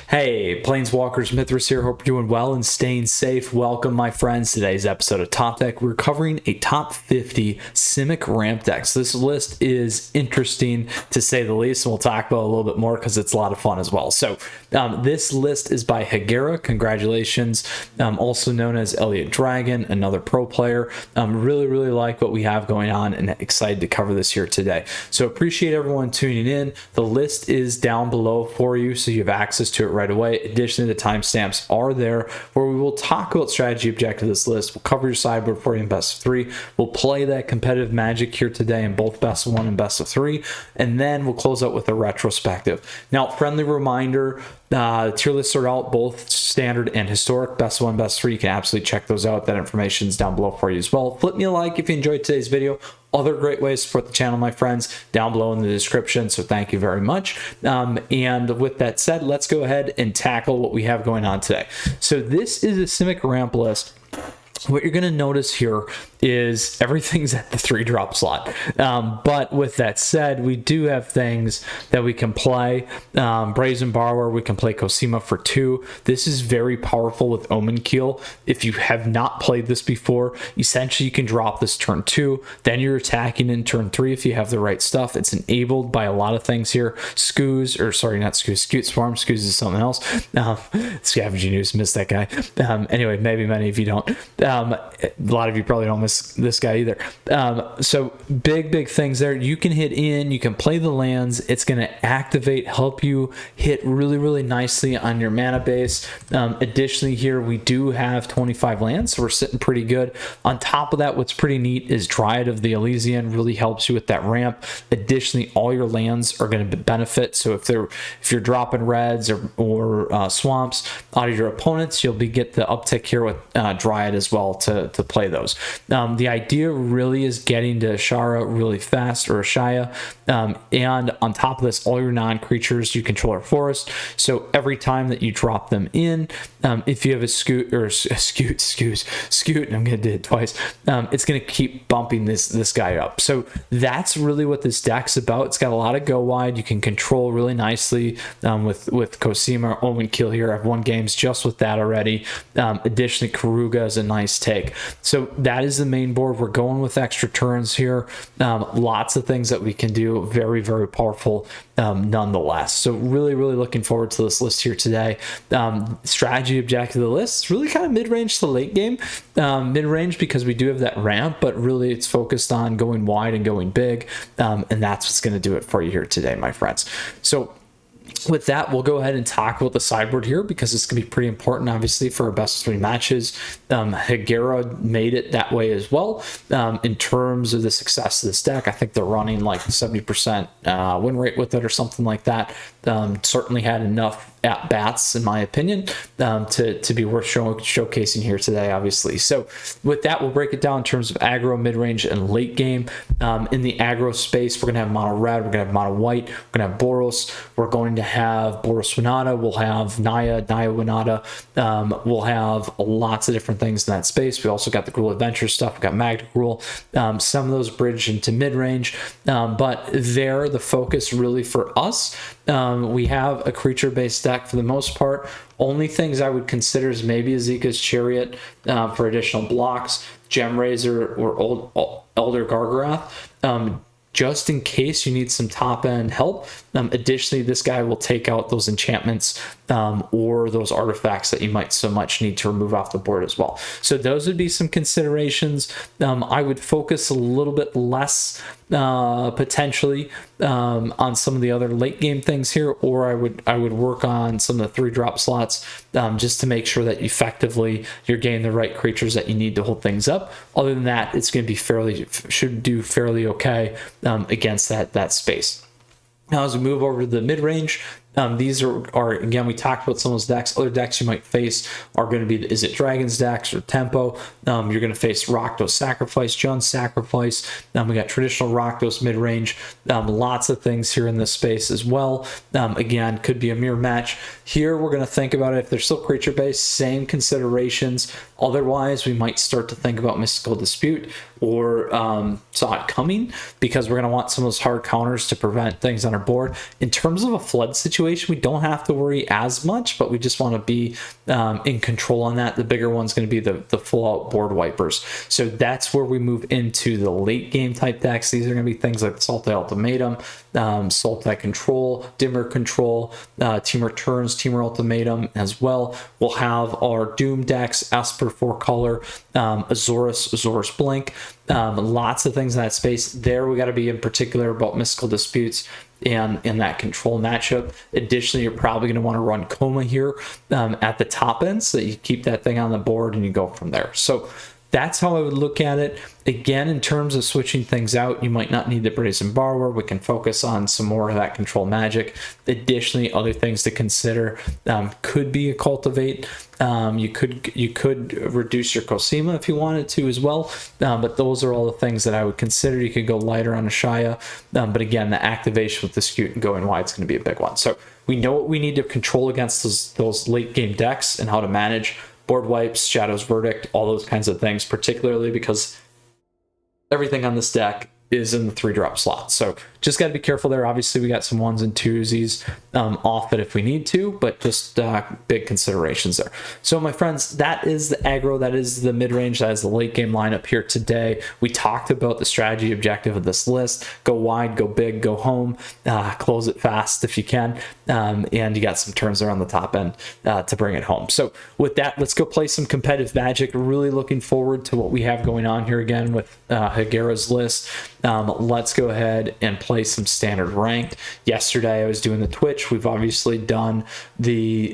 Hey, Planeswalkers, Mythras here. Hope you're doing well and staying safe. Welcome, my friends. Today's episode of Top Deck, we're covering a top 50 Simic Ramp decks. This list is interesting to say the least, and we'll talk about it a little bit more because it's a lot of fun as well. So, this list is by Hagera. Congratulations. Also known as Elliot Dragon, another pro player. Really like what we have going on and excited to cover this here today. So, appreciate everyone tuning in. The list is down below for you, so you have access to it right away. Additionally, the timestamps are there where we will talk about strategy objective of this list. We'll cover your sideboard for you in best of 3. We'll play that competitive Magic here today in both best of 1 and best of 3, and then we'll close out with a retrospective. Now, friendly reminder, tier lists are out, both standard and historic, best of 1, best of 3. You can absolutely check those out. That information is down below for you as well. Flip me a like if you enjoyed today's video. Other great ways to support the channel, my friends, down below in the description, so thank you very much. And with that said, let's go ahead and tackle what we have going on today. So this is a Simic Ramp list. What you're going to notice here is everything's at the 3-drop slot. But with that said, we do have things that we can play. Brazen Borrower, we can play Cosima for 2. This is very powerful with Omen Keel. If you have not played this before, essentially you can drop this turn 2, then you're attacking in turn 3 if you have the right stuff. It's enabled by a lot of things here. Scoos, or sorry, not Scoos, Scute Swarm. Scoos is something else. Scavenging News, missed that guy. Anyway, maybe many of you don't. A lot of you probably don't miss this guy either. So big things there. You can hit in, you can play the lands. It's going to activate, help you hit really nicely on your mana base. Additionally, here we do have 25 lands, so we're sitting pretty good. On top of that, what's pretty neat is Dryad of the Elysian really helps you with that ramp. Additionally, all your lands are going to benefit. So if you're dropping reds or swamps out of your opponents, you'll get the uptick here with Dryad as well to play those. The idea really is getting to Ashara really fast, or Ashaya, and on top of this, all your non-creatures you control are forest, so every time that you drop them in, if you have a Scoot, and I'm gonna do it twice, it's gonna keep bumping this guy up. So that's really what this deck's about. It's got a lot of go wide. You can control really nicely with Cosima or Omen Kill here. I've won games just with that already. Additionally, Karuga is a nice take. So that is the main board. We're going with extra turns here. Lots of things that we can do. Very powerful nonetheless. So really looking forward to this list here today. Strategy objective of the list is really kind of mid-range to late game. Mid-range because we do have that ramp, but really it's focused on going wide and going big, and that's what's going to do it for you here today, my friends. So with that, we'll go ahead and talk about the sideboard here because it's going to be pretty important, obviously, for our best of 3 matches. Hagera made it that way as well. In terms of the success of this deck, I think they're running like 70% win rate with it or something like that. Certainly had enough at bats, in my opinion, to be worth showcasing here today, obviously. So with that, we'll break it down in terms of aggro, mid-range, and late game. In the aggro space, we're going to have mono red, we're going to have mono white, we're going to have Boros, we're going to have Boros Winota, we'll have Naya Winota, we'll have lots of different things in that space. We also got the Gruul Adventure stuff, we got Magna Gruul, some of those bridge into mid-range, but there, the focus really for us, we have a creature-based deck for the most part. Only things I would consider is maybe Azeka's Chariot for additional blocks, Gemrazor or Elder Gargarath, just in case you need some top-end help. Additionally, this guy will take out those enchantments or those artifacts that you might so much need to remove off the board as well. So those would be some considerations. I would focus a little bit less potentially on some of the other late game things here, or I would work on some of the 3-drop slots just to make sure that effectively you're getting the right creatures that you need to hold things up. Other than that, it's going to be should do fairly okay against that space. Now, as we move over to the mid-range, these are again, we talked about some of those decks. Other decks you might face are going to be the Is It Dragons decks or Tempo. You're going to face Rakdos Sacrifice, Jund Sacrifice. We got traditional Rakdos mid-range. Lots of things here in this space as well. Again, could be a mirror match. Here, we're going to think about it. If they're still creature-based, same considerations. Otherwise, we might start to think about Mystical Dispute or Saw It Coming, because we're going to want some of those hard counters to prevent things on our board. In terms of a flood situation, situation, we don't have to worry as much, but we just want to be in control on that. The bigger one's going to be the full out board wipers. So that's where we move into the late game type decks. These are going to be things like Sultai Ultimatum, Sultai Control, Dimmer Control, Team Returns, Teamer Ultimatum as well. We'll have our Doom decks, Esper 4-color, Azorus Blink, lots of things in that space. There we got to be in particular about Mystical Disputes and in that control matchup. Additionally, you're probably going to want to run Coma here at the top end so that you keep that thing on the board and you go from there. So that's how I would look at it. Again, in terms of switching things out, you might not need the Brazen Borrower. We can focus on some more of that control magic. Additionally, other things to consider could be a Cultivate. You could reduce your Cosima if you wanted to as well. But those are all the things that I would consider. You could go lighter on Ashaya. But again, the activation with the Scute and going wide is going to be a big one. So we know what we need to control against those late game decks and how to manage board wipes, Shadow's Verdict, all those kinds of things, particularly because everything on this deck is in the 3-drop slot. So just got to be careful there. Obviously, we got some 1s and 2s off it if we need to, but just big considerations there. So my friends, that is the aggro, that is the mid-range, that is the late game lineup here today. We talked about the strategy objective of this list. Go wide, go big, go home, close it fast if you can, and you got some turns there on the top end to bring it home. So with that, let's go play some competitive Magic. Really looking forward to what we have going on here again with Hagera's list. Let's go ahead and play some standard ranked. Yesterday I was doing the Twitch. We've obviously done the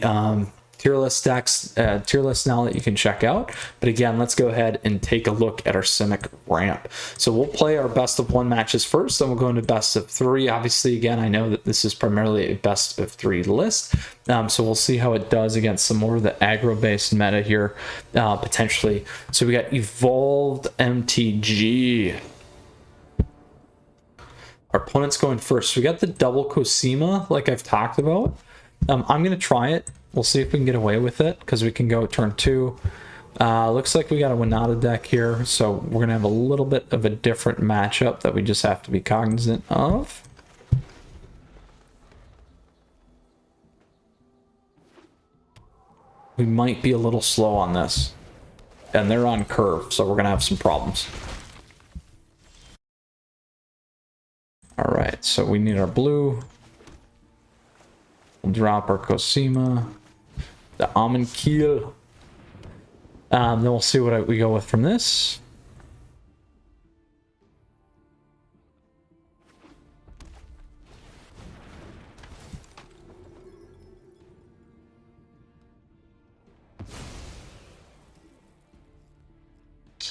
tier list decks, tier list now that you can check out. But again, let's go ahead and take a look at our Simic Ramp. So we'll play our best of 1 matches first, then we'll go into best of 3. Obviously, again, I know that this is primarily a best of 3 list. So we'll see how it does against some more of the aggro-based meta here, potentially. So we got Evolved MTG. Our opponent's going first. So we got the double Cosima, like I've talked about. I'm going to try it. We'll see if we can get away with it, because we can go turn 2. Looks like we got a Winota deck here, so we're going to have a little bit of a different matchup that we just have to be cognizant of. We might be a little slow on this. And they're on curve, so we're going to have some problems. Alright, so we need our blue. We'll drop our Cosima. The Almond Keel. Then we'll see what we go with from this.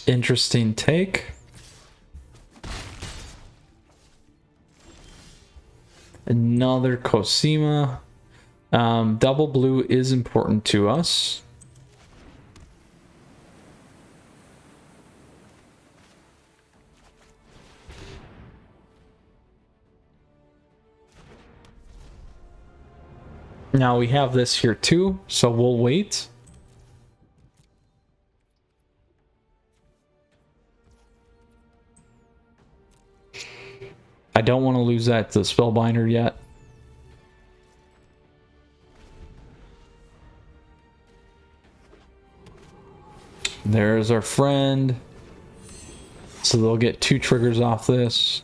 Interesting take. Another Cosima. Double blue is important to us. Now we have this here too, so we'll wait. I don't want to lose that to the Spellbinder yet. There's our friend. So they'll get 2 triggers off this.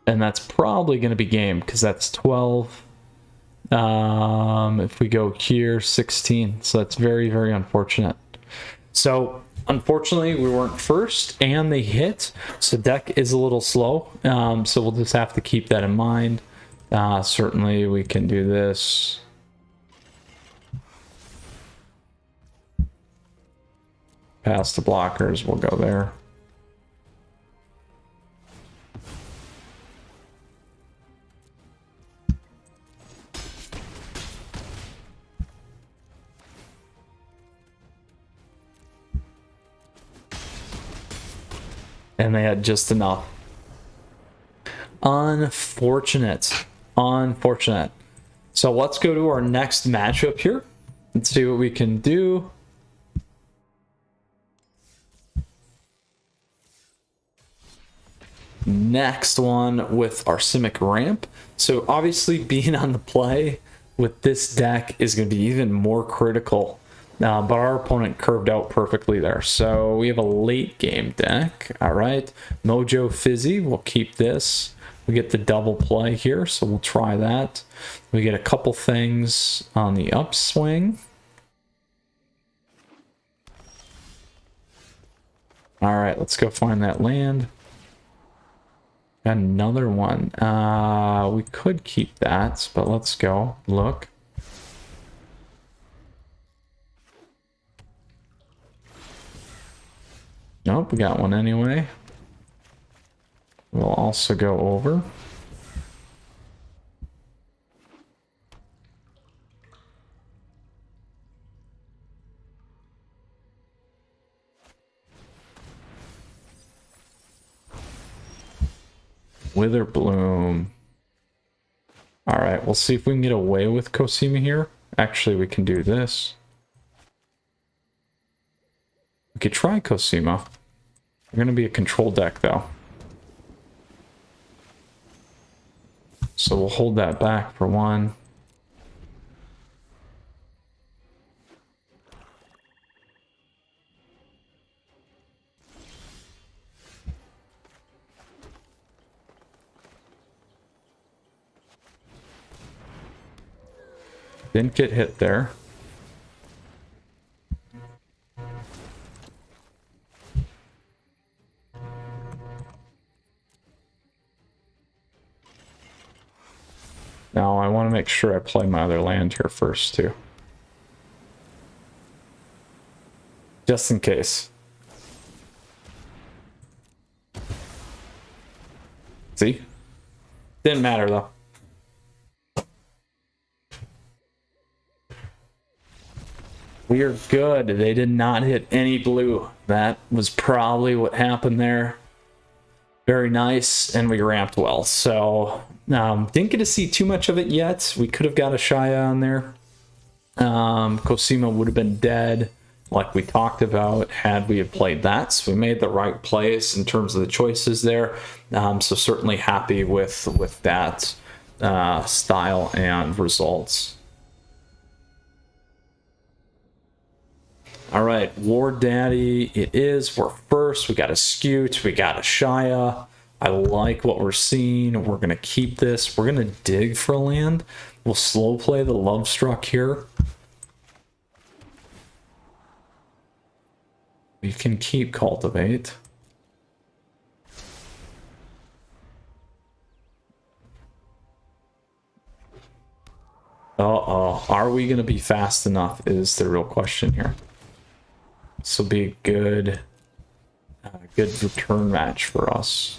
And that's probably going to be game, because that's 12. If we go here, 16. So that's very, very unfortunate. So unfortunately, we weren't first, and they hit. So deck is a little slow. So we'll just have to keep that in mind. Certainly, we can do this. Past the blockers, we'll go there. And they had just enough. Unfortunate. Unfortunate. So let's go to our next matchup here and see what we can do. Next one with our Simic Ramp. So obviously being on the play with this deck is going to be even more critical. But our opponent curved out perfectly there. So we have a late game deck. All right. Mojo Fizzy. We'll keep this. We get the double play here, so we'll try that. We get a couple things on the upswing. All right, let's go find that land. Got another one. We could keep that, but let's go look. Nope, we got one anyway. We'll also go over. Wither Bloom. All right, we'll see if we can get away with Cosima here. Actually, we can do this. We could try Cosima. We're going to be a control deck, though. So we'll hold that back for one. Didn't get hit there. Now I want to make sure I play my other land here first too. Just in case. See? Didn't matter though. We are good. They did not hit any blue. That was probably what happened there. Very nice, and we ramped well. So, didn't get to see too much of it yet. We could have got a Shaya on there. Cosima would have been dead, like we talked about, had we have played that. So we made the right plays in terms of the choices there. So certainly happy with that style and results. All right, War Daddy, it is. We're first. We got a Scute. We got a Shaya. I like what we're seeing. We're going to keep this. We're going to dig for land. We'll slow play the Love Struck here. We can keep Cultivate. Uh-oh. Are we going to be fast enough is the real question here. This will be a good return match for us.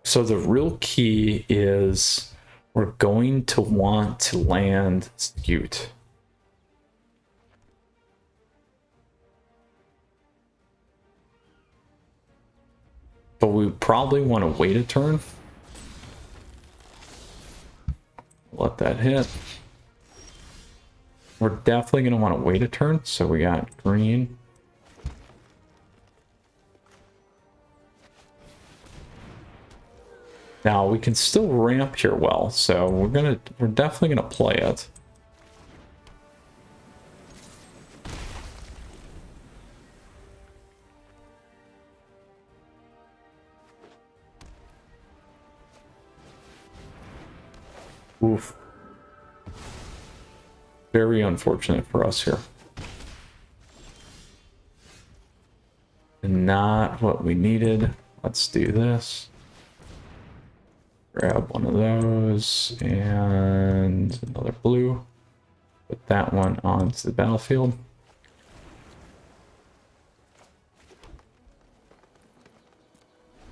So the real key is we're going to want to land Scute. But we probably want to wait a turn. Let that hit. We're definitely going to want to wait a turn. So we got green. Now we can still ramp here well. So we're definitely going to play it. Oof. Very unfortunate for us here. And not what we needed. Let's do this. Grab one of those and another blue. Put that one onto the battlefield.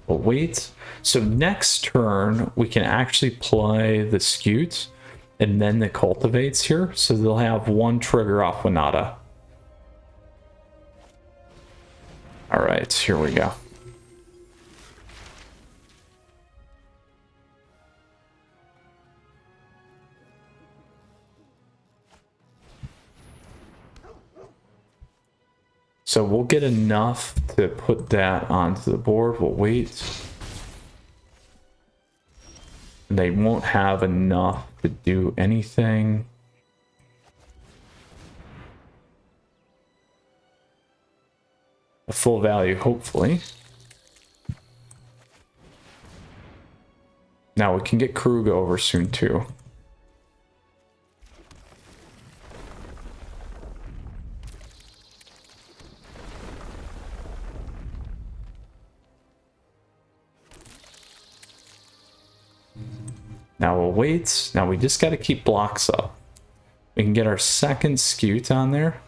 We'll wait. So next turn, we can actually play the Scute and then the Cultivates here. So they'll have one trigger off Winota. All right, here we go. So we'll get enough to put that onto the board. We'll wait. They won't have enough to do anything. A full value, hopefully. Now we can get Krug over soon too. Now we'll wait. Now we just got to keep blocks up. We can get our second Scute on there.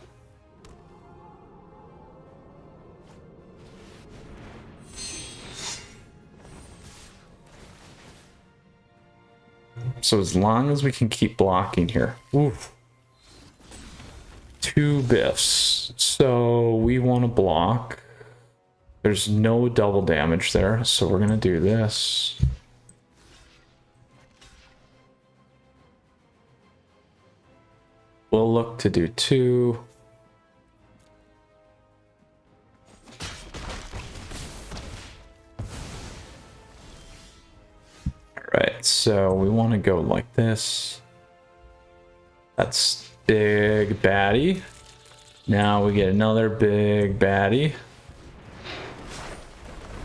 So as long as we can keep blocking here. Oof. 2 biffs. So we want to block. There's no double damage there. So we're going to do this. We'll look to do 2. Alright, so we want to go like this. That's big baddie. Now we get another big baddie.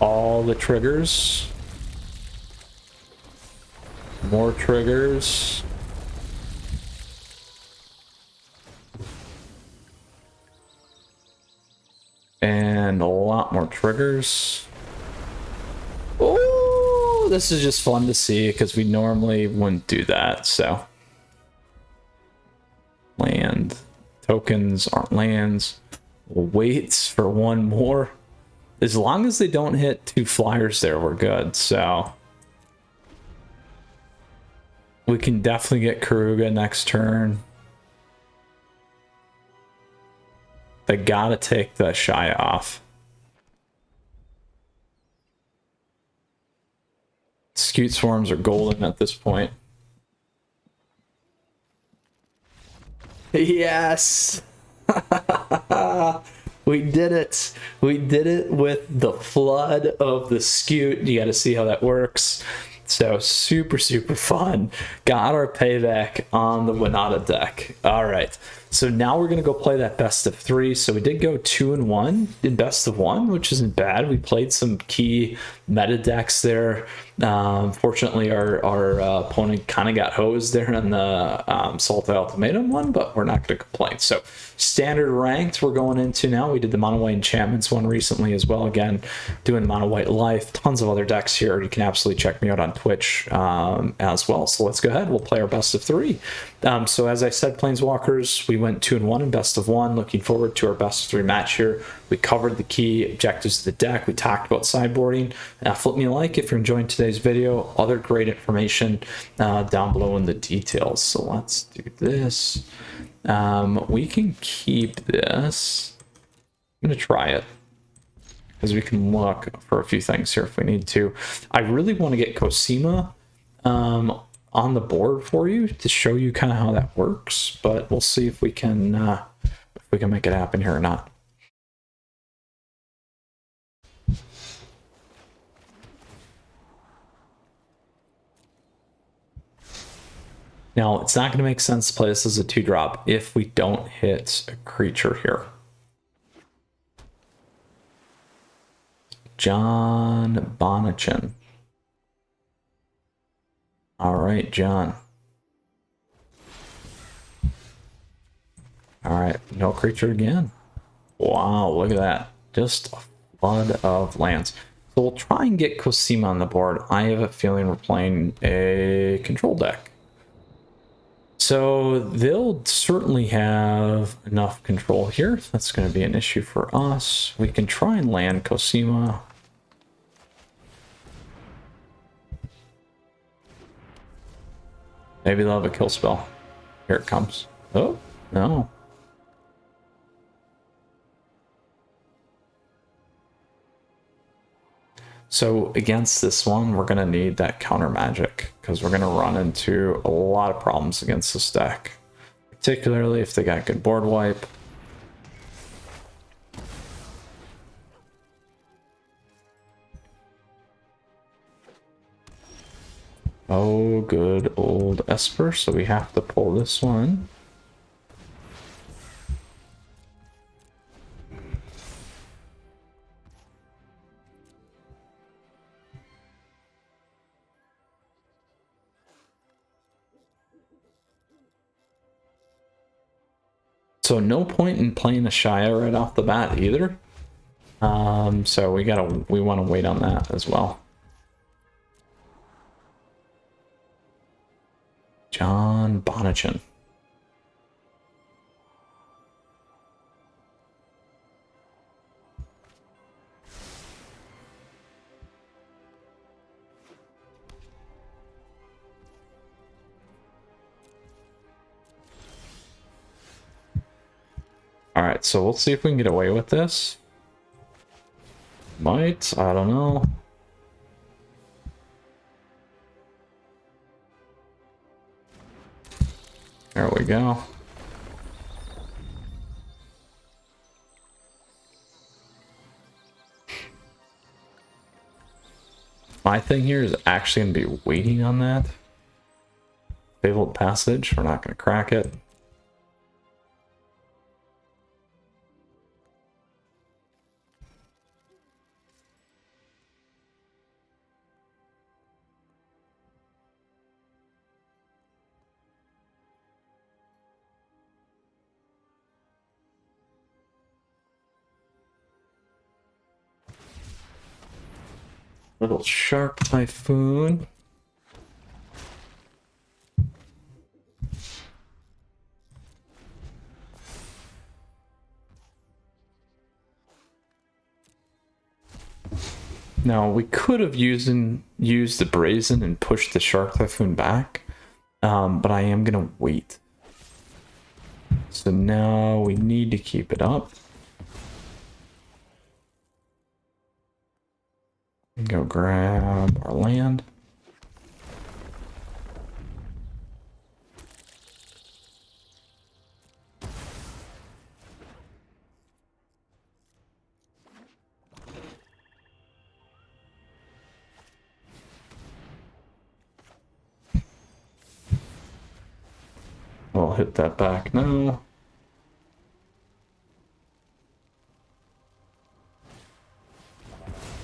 All the triggers. More triggers. And a lot more triggers. Oh, this is just fun to see because we normally wouldn't do that. So, land tokens aren't lands. We'll wait for one more. As long as they don't hit 2 flyers there, we're good. So, we can definitely get Karuga next turn. They gotta take the Shy off. Scute Swarms are golden at this point. Yes! We did it! We did it with the flood of the Scute. You gotta see how that works. So super, super fun. Got our payback on the Winota deck. All right. So now we're going to go play that best of 3. So we did go 2-1 in best of 1, which isn't bad. We played some key meta decks there. Fortunately, our opponent kind of got hosed there in the Sultai Ultimatum one, but we're not going to complain. So standard ranked we're going into now. We did the mono white enchantments one recently as well. Again, doing mono white life. Tons of other decks here. You can absolutely check me out on Twitch as well. So let's go ahead. We'll play our best of 3. So as I said, Planeswalkers, we went 2-1 in best of 1. Looking forward to our best of 3 match here. We covered the key objectives of the deck. We talked about sideboarding. Flip me a like if you're enjoying today's video. Other great information down below in the details. So let's do this. We can keep this. I'm going to try it because we can look for a few things here if we need to. I really want to get Cosima on the board for you to show you kind of how that works, but we'll see if we can make it happen here or not. Now, it's not going to make sense to play this as a 2-drop if we don't hit a creature here. John Bonachin. All right, John. All right, no creature again. Wow, look at that. Just a flood of lands. So we'll try and get Cosima on the board. I have a feeling we're playing a control deck. So they'll certainly have enough control here. That's going to be an issue for us. We can try and land Cosima. Maybe they'll have a kill spell. Here it comes. Oh, no. So against this one, we're going to need that counter magic because we're going to run into a lot of problems against this deck, particularly if they got good board wipe. Oh, good old Esper, so we have to pull this one. So no point in playing a Shia right off the bat either. So we want to wait on that as well. John Bonachin. Alright, so we'll see if we can get away with this. Might, I don't know. There we go. My thing here is actually going to be waiting on that. Fabled Passage, we're not going to crack it. Little Shark Typhoon. Now we could have used the Brazen and pushed the Shark Typhoon back, but I am gonna wait. So now we need to keep it up. Go grab our land. I'll hit that back now.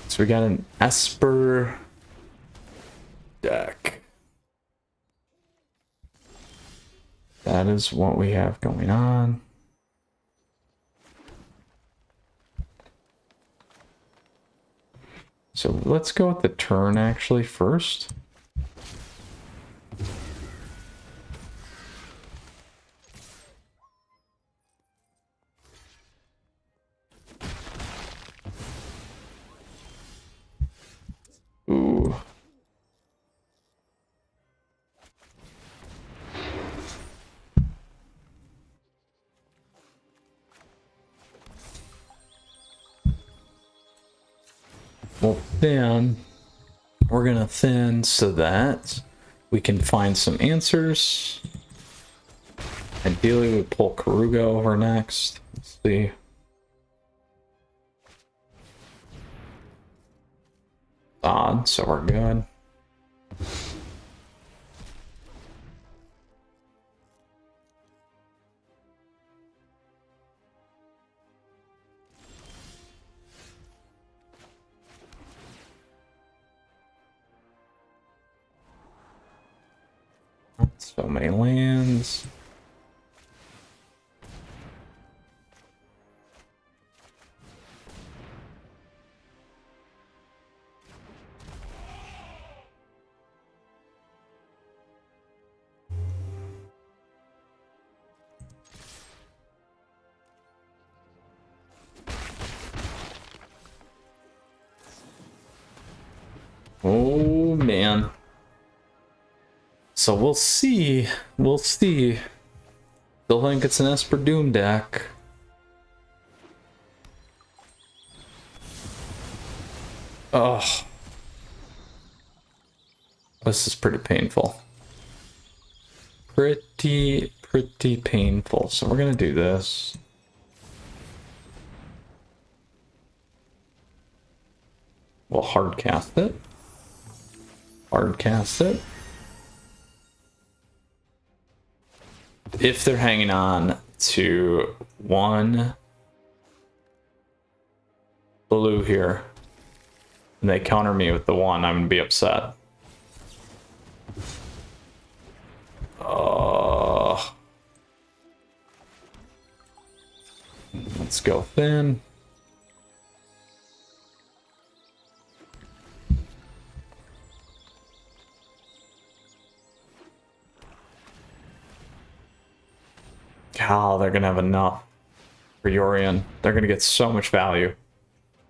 So we got an Esper deck. That is what we have going on. So let's go with the turn actually first. Ooh. Well, then we're gonna thin so that we can find some answers. Ideally, we pull Karuga over next. Let's see. Odd, so we're good. So many lands. Oh man. So we'll see. We'll see. Still think it's an Esper Doom deck. Oh, This is pretty painful. Pretty painful. So we're gonna do this. We'll hard cast it. Hard cast it. If they're hanging on to one blue here and they counter me with the one, I'm gonna be upset. Let's go thin. God, they're gonna have enough for Yorion. They're gonna get so much value.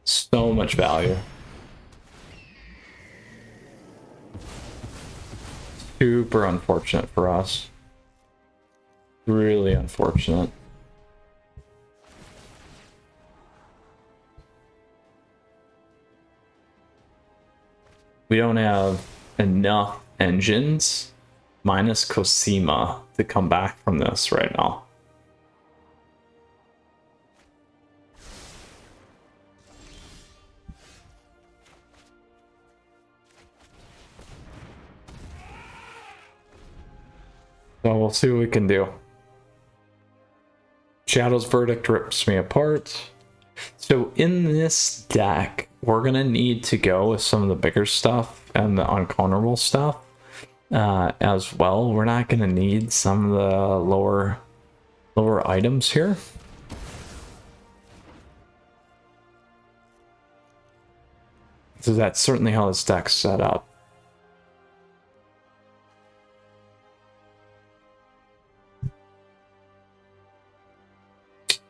So much value. Super unfortunate for us. Really unfortunate. We don't have enough engines minus Cosima to come back from this right now. So we'll see what we can do. Shadow's Verdict rips me apart. So in this deck, we're going to need to go with some of the bigger stuff and the uncounterable stuff as well. We're not going to need some of the lower items here. So that's certainly how this deck's set up.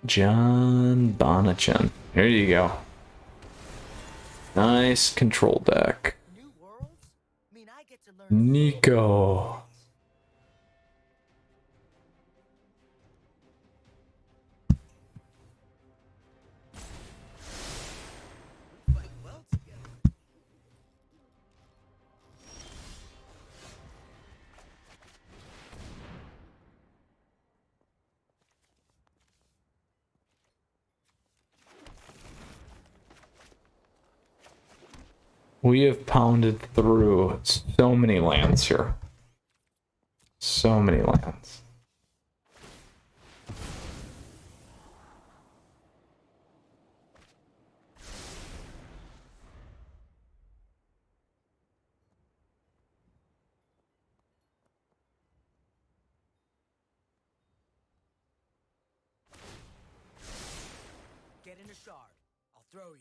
John Bonachin. Here you go. Nice control deck. Nico. We have pounded through so many lands here. So many lands. Get in a shard. I'll throw you.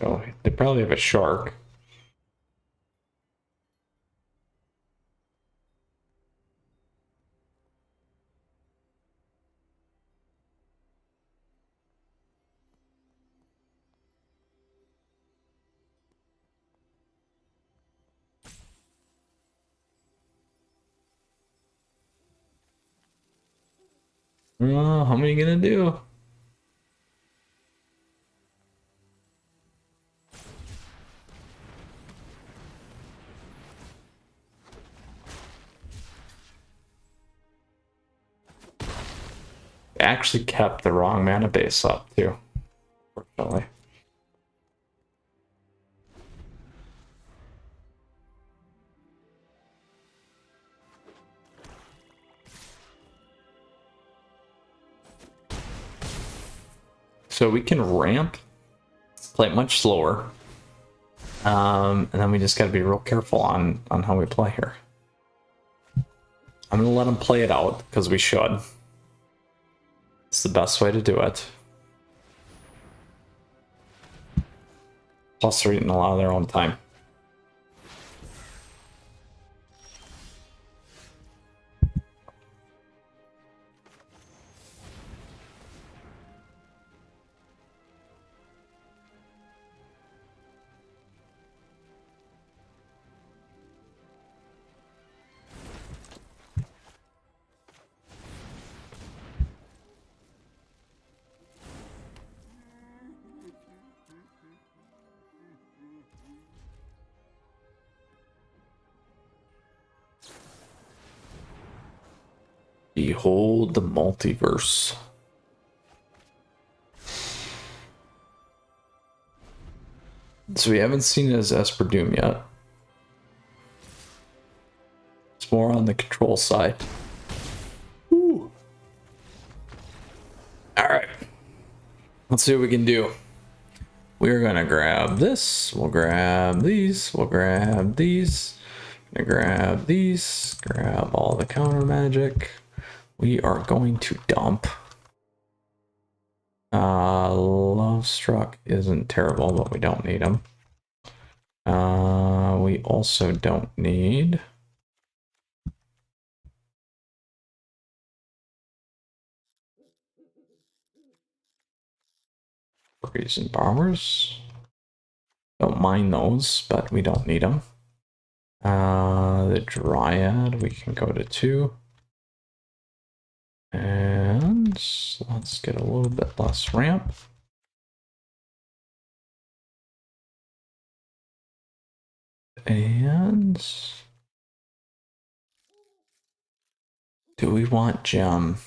Oh, they probably have a shark. Oh, how many gonna do? Actually kept the wrong mana base up too, fortunately. So we can ramp, play much slower, and then we just got to be real careful on how we play here. I'm gonna let them play it out because we should. It's the best way to do it. Plus, they're eating a lot of their own time. Behold the multiverse. So we haven't seen it as Esper Doom yet. It's more on the control side. Ooh. Alright. Let's see what we can do. We're gonna grab this. We'll grab these. We'll grab these. Gonna grab these. Grab all the counter magic. We are going to dump. Love Struck isn't terrible, but we don't need them. We also don't need. Breeze and Bowers. Don't mind those, but we don't need them. The Dryad, we can go to 2. And let's get a little bit less ramp. And do we want gem?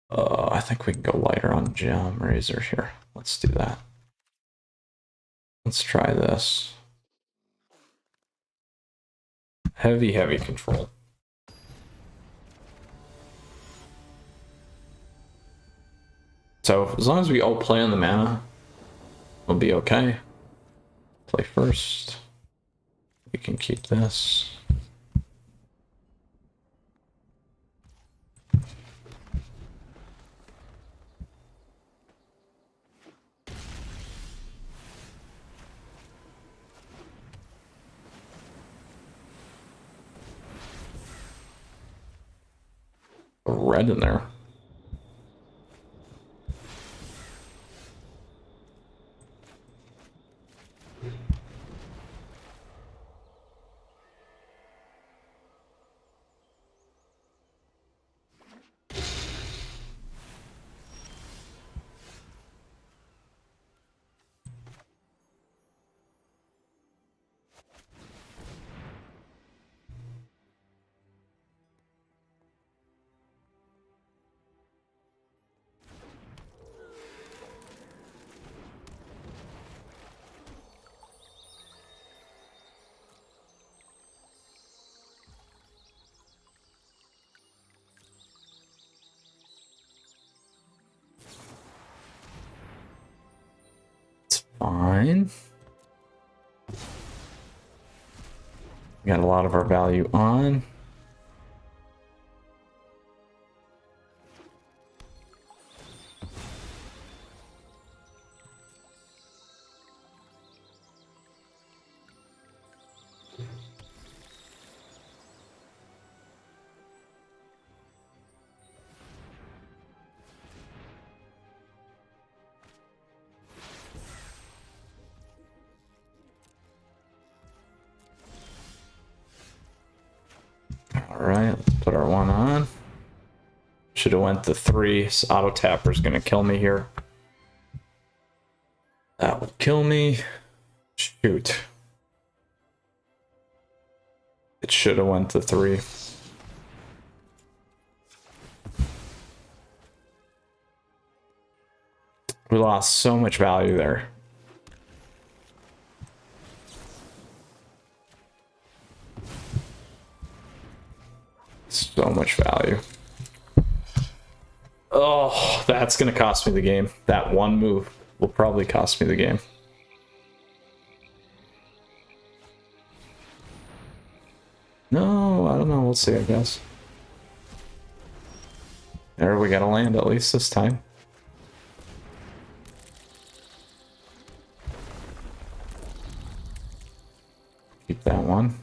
I think we can go lighter on gem razor here. Let's do that. Let's try this. Heavy, heavy control. So as long as we all play on the mana, we'll be okay. Play first. We can keep this. A red in there. Fine. Got a lot of our value on. Alright, let's put our 1 on. Should have went to 3. So auto tapper's gonna kill me here. That would kill me. Shoot. It should have went to 3. We lost so much value there. So much value. Oh, that's gonna cost me the game. That one move will probably cost me the game. No, I don't know. We'll see, I guess. There, we gotta land at least this time. Keep that one.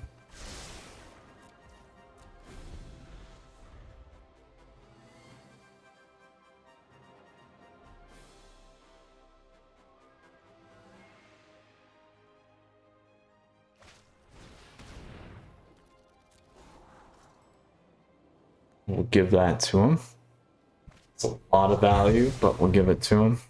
We'll give that to him. It's a lot of value, but we'll give it to him.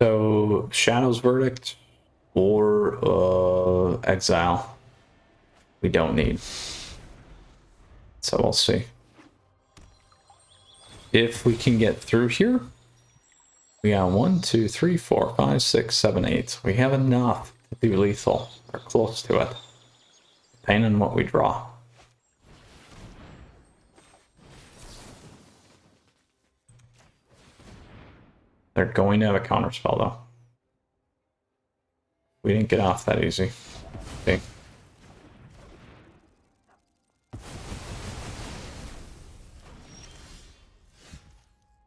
So Shadow's Verdict or Exile. We don't need. So we'll see. If we can get through here, we got 1, 2, 3, 4, 5, 6, 7, 8. We have enough to be lethal, or close to it, depending on what we draw. They're going to have a counterspell though. We didn't get off that easy. Okay.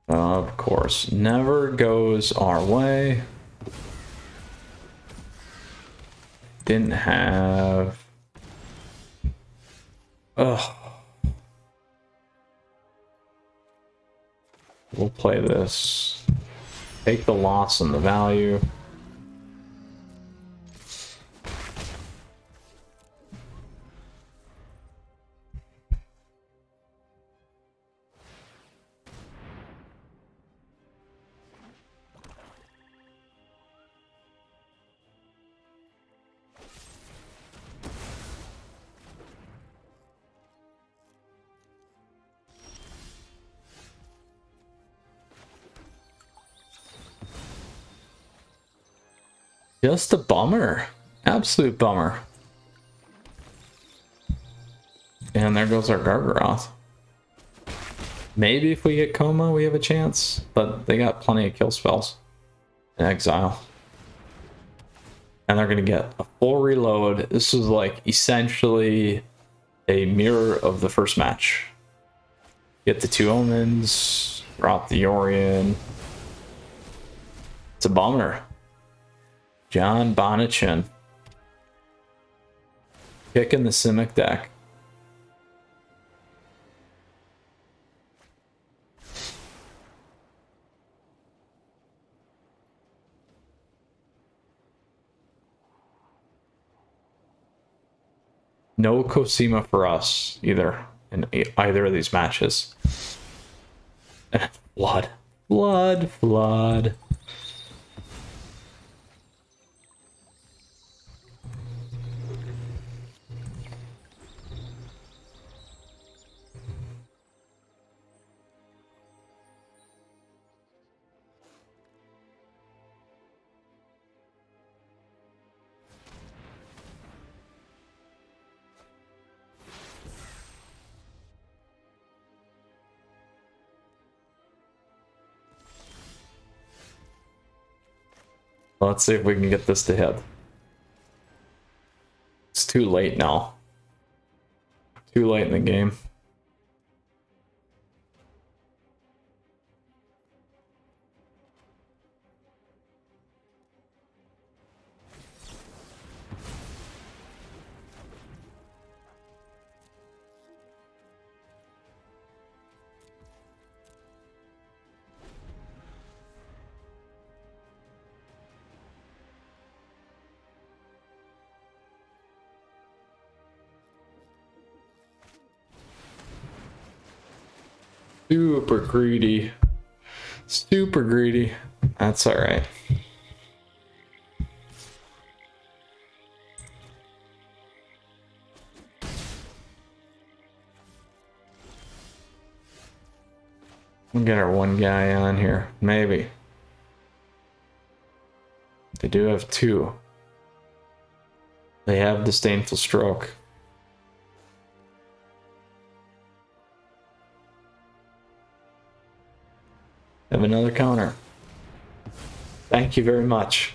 Of course, never goes our way. Didn't have... Ugh. We'll play this. Take the loss and the value. Just a bummer. Absolute bummer. And there goes our Gargaroth. Maybe if we get Coma, we have a chance. But they got plenty of kill spells in Exile. And they're going to get a full reload. This is like essentially a mirror of the first match. Get the 2 Omens, drop the Yorion. It's a bummer. John Bonachin. Kicking the Simic deck. No Cosima for us either in either of these matches. Flood. Flood. Flood. Let's see if we can get this to hit. It's too late now. Too late in the game. Super greedy. Super greedy. That's alright. We'll get our one guy on here. Maybe. They do have 2. They have Disdainful Stroke. Have another counter. Thank you very much.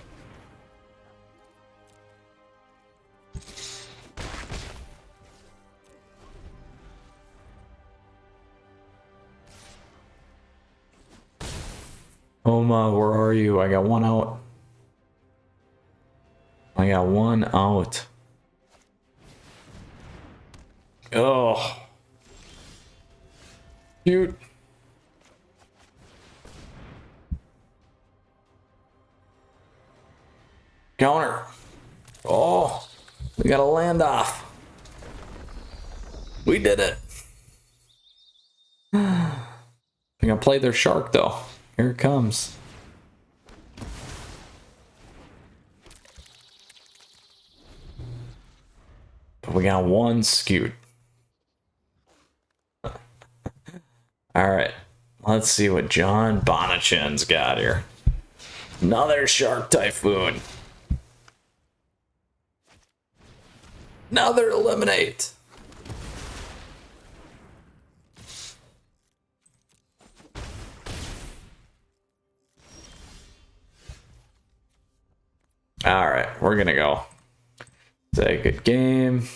Oma, where are you? I got 1 out. I got 1 out. Oh. Shoot. Counter. Oh, we got a land off. We did it. I'm gonna play their shark though. Here it comes. We got one scoot. All right. Let's see what John Bonachin's got here. Another Shark Typhoon. Another Eliminate. All right, we're gonna go. Say good game.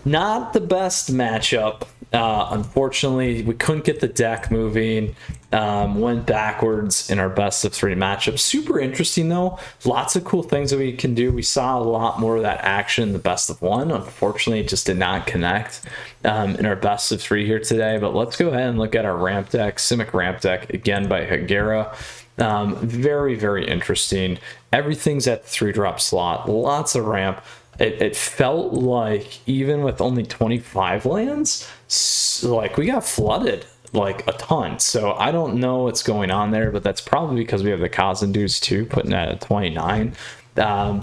Not the best matchup. Unfortunately, we couldn't get the deck moving. Went backwards in our best of 3 matchup. Super interesting though. Lots of cool things that we can do. We saw a lot more of that action in the best of 1. Unfortunately, it just did not connect in our best of 3 here today. But let's go ahead and look at our ramp deck. Simic Ramp deck again by Hagera. Very, very interesting. Everything's at the 3-drop slot. Lots of ramp. It felt like even with only 25 lands, like we got flooded like a ton. So I don't know what's going on there, but that's probably because we have the Kazandu's too, putting that at 29.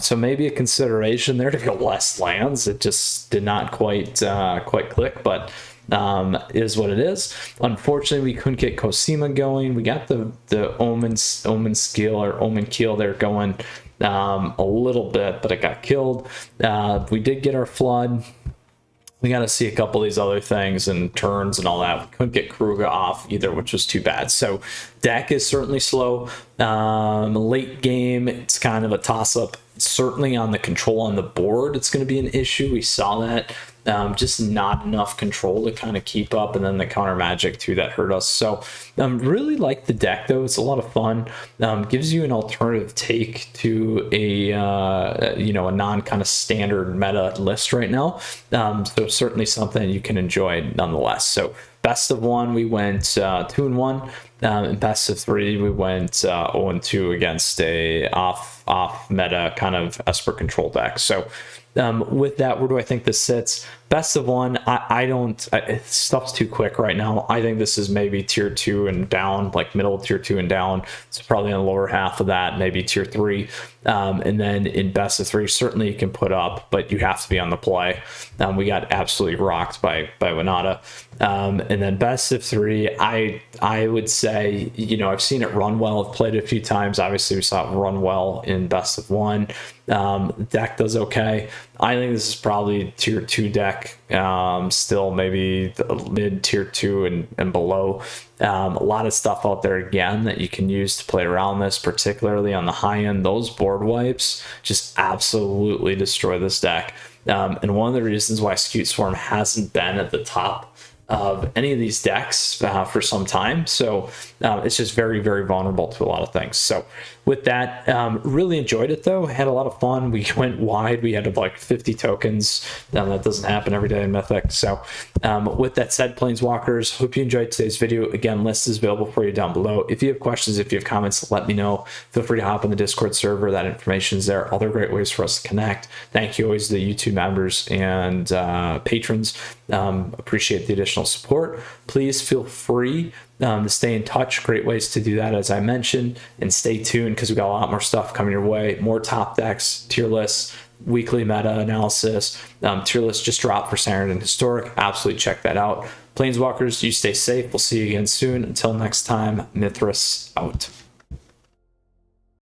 So maybe a consideration there to go less lands. It just did not quite click, but is what it is. Unfortunately, we couldn't get Cosima going. We got the Omen skill or Omen Keel there going a little bit, but it got killed. We did get our flood. We got to see a couple of these other things and turns and all that. We couldn't get Kruga off either, which was too bad. So deck is certainly slow. Late game, it's kind of a toss-up. Certainly on the control on the board, it's going to be an issue. We saw that. Just not enough control to kind of keep up, and then the counter magic too that hurt us. So really like the deck though. It's a lot of fun. Gives you an alternative take to a a non kind of standard meta list right now. So certainly something you can enjoy nonetheless. So best of 1 we went 2-1. In best of 3 we went 0-2 against a off meta kind of Esper control deck. So with that, where do I think this sits? Best of 1, I don't, stuff's too quick right now. I think this is maybe tier 2 and down, like middle of tier 2 and down. It's probably in the lower half of that, maybe tier 3. And then in best of 3, certainly you can put up, but you have to be on the play. We got absolutely rocked by Winota. And then best of 3, I would say, I've seen it run well. I've played it a few times. Obviously, we saw it run well in best of 1. Deck does okay. I think this is probably tier 2 deck, still maybe the mid tier 2 and below. A lot of stuff out there again that you can use to play around this, particularly on the high end. Those board wipes just absolutely destroy this deck. And one of the reasons why Scute Swarm hasn't been at the top of any of these decks for some time. So it's just very, very vulnerable to a lot of things. So with that, really enjoyed it though. Had a lot of fun. We went wide. We had like 50 tokens. That doesn't happen every day in Mythic. So with that said, Planeswalkers, hope you enjoyed today's video. Again, list is available for you down below. If you have questions, if you have comments, let me know. Feel free to hop on the Discord server. That information is there. Other great ways for us to connect. Thank you always to the YouTube members and patrons. Appreciate the additional support. Please feel free to stay in touch. Great ways to do that, as I mentioned, and stay tuned because we got a lot more stuff coming your way. More top decks, tier lists, weekly meta analysis. Tier list just dropped for Standard and Historic. Absolutely check that out. Planeswalkers, you stay safe. We'll see you again soon. Until next time, Mythras out.